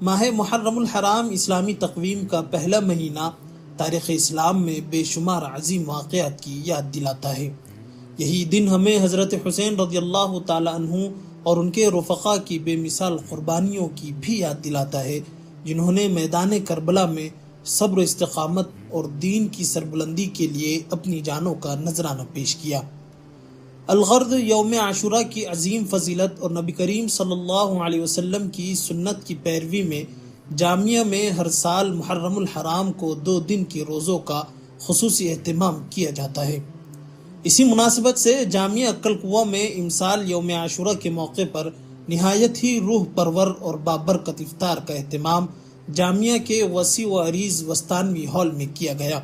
ماہ محرم الحرام اسلامی تقویم کا پہلا مہینہ تاریخ اسلام میں بے شمار عظیم واقعات کی یاد دلاتا ہے۔ یہی دن ہمیں حضرت حسین رضی اللہ تعالی عنہ اور ان کے رفقا کی بے مثال قربانیوں کی بھی یاد دلاتا ہے، جنہوں نے میدان کربلا میں صبر و استقامت اور دین کی سربلندی کے لیے اپنی جانوں کا نذرانہ پیش کیا۔ الغرض یوم عاشوراء کی عظیم فضیلت اور نبی کریم صلی اللہ علیہ وسلم کی سنت کی پیروی میں جامعہ میں ہر سال محرم الحرام کو 2 دن کے روزوں کا خصوصی اہتمام کیا جاتا ہے۔ اسی مناسبت سے جامعہ عقل قوہ میں امسال یوم عاشوراء کے موقع پر نہایت ہی روح پرور اور بابرکت افطار کا اہتمام جامعہ کے وسیع و عریض وسطانوی ہال میں کیا گیا۔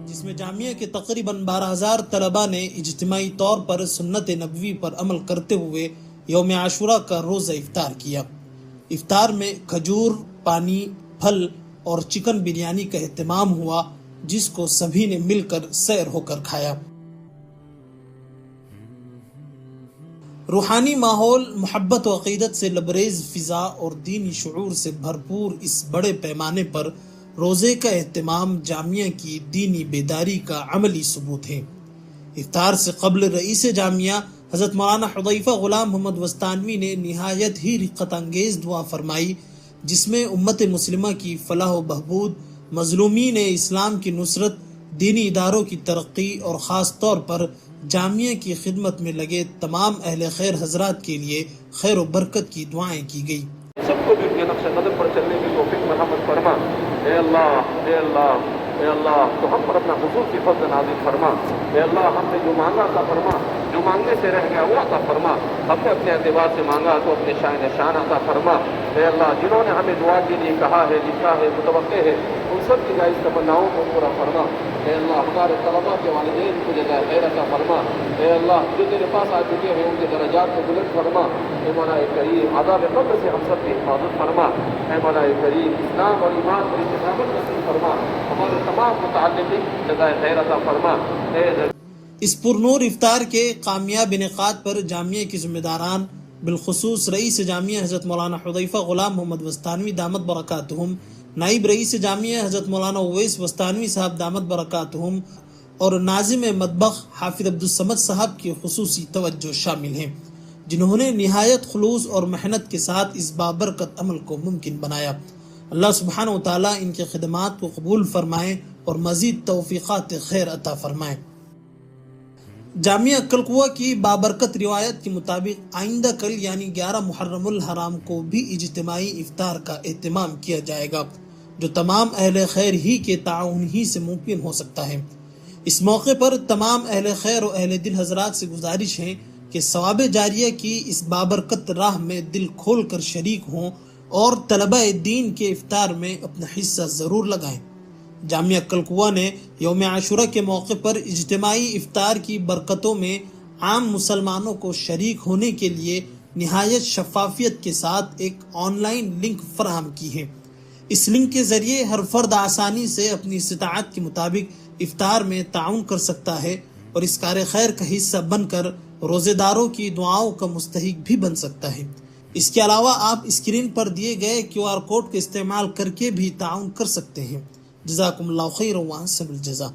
جس میں جامعہ کے تقریباً 12,000 طلباء نے اجتماعی طور پر سنت نبوی پر عمل کرتے ہوئے یوم عاشوراء کا روزہ افطار کیا۔ افطار میں کھجور، پانی، پھل اور چکن بریانی کا اہتمام ہوا، جس کو سبھی نے مل کر سیر ہو کر کھایا۔ روحانی ماحول، محبت و عقیدت سے لبریز فضا اور دینی شعور سے بھرپور اس بڑے پیمانے پر روزے کا اہتمام جامعہ کی دینی بیداری کا عملی ثبوت ہے۔ افطار سے قبل رئیس جامعہ حضرت مولانا حذیفہ غلام محمد وسطانوی نے نہایت ہی رقت انگیز دعا فرمائی، جس میں امت مسلمہ کی فلاح و بہبود، مظلومین اسلام کی نصرت، دینی اداروں کی ترقی اور خاص طور پر جامعہ کی خدمت میں لگے تمام اہل خیر حضرات کے لیے خیر و برکت کی دعائیں کی گئی۔ سب کو بھی ان کے نقش قدم پر چلنے کی توفیق مرحمت فرما۔ اے اللہ، اے اللہ، اے اللہ، تو ہم پر اپنا خصوصی فضل نازل فرما۔ اے اللہ، ہم نے جو مانگا عطا فرما، جو مانگنے سے رہ گیا وہ عطا فرما۔ ہم نے اپنے اعتبار سے مانگا تو اپنے شان عطا فرما۔ اے اللہ، جنہوں نے ہمیں دعا کے لیے کہا ہے، لکھا ہے، متوقع ہے، ان سب کی جائز تمناؤں کو پورا فرما۔ اے اللہ، ہمارے طلباء کے والدین کو جزائے خیر عطا فرما۔ اے اللہ، جو تیرے پاس آ چکے ہیں ان کے درجات کو بلند فرما۔ اے مولا کریم، عذاب قبر سے ہم سب کی حفاظت فرما۔ اے مولا کریم، اسلام اور ایمان پر استقامت نصیب فرما۔ ہمارے تمام متعلقین جزائے خیر عطا فرما۔ اس پرنور افطار کے کامیاب انعقاد پر جامعہ کے ذمہ داران، بالخصوص رئیس جامعہ حضرت مولانا حذیفہ غلام محمد وسطانوی دامت برکاتہم، نائب رئیس جامعہ حضرت مولانا اویس وسطانوی صاحب دامت برکاتہم اور ناظم مطبخ حافظ عبدالصمد صاحب کی خصوصی توجہ شامل ہیں، جنہوں نے نہایت خلوص اور محنت کے ساتھ اس بابرکت عمل کو ممکن بنایا۔ اللہ سبحانہ و تعالیٰ ان کے خدمات کو قبول فرمائے اور مزید توفیقات خیر عطا فرمائے۔ جامعہ عقل قوہ کی بابرکت روایت کے مطابق آئندہ کل یعنی 11 محرم الحرام کو بھی اجتماعی افطار کا اہتمام کیا جائے گا، جو تمام اہل خیر ہی کے تعاون ہی سے ممکن ہو سکتا ہے۔ اس موقع پر تمام اہل خیر و اہل دل حضرات سے گزارش ہے کہ ثواب جاریہ کی اس بابرکت راہ میں دل کھول کر شریک ہوں اور طلبہ دین کے افطار میں اپنا حصہ ضرور لگائیں۔ جامعہ عقل قوہ نے یوم عاشوراء کے موقع پر اجتماعی افطار کی برکتوں میں عام مسلمانوں کو شریک ہونے کے لیے نہایت شفافیت کے ساتھ ایک آن لائن لنک فراہم کی ہے۔ اس لنک کے ذریعے ہر فرد آسانی سے اپنی استطاعت کے مطابق افطار میں تعاون کر سکتا ہے اور اس کار خیر کا حصہ بن کر روزے داروں کی دعاؤں کا مستحق بھی بن سکتا ہے۔ اس کے علاوہ آپ اسکرین پر دیے گئے QR کوڈ کا استعمال کر کے بھی تعاون کر سکتے ہیں۔ جزاکم اللہ خیر و احسن الجزا۔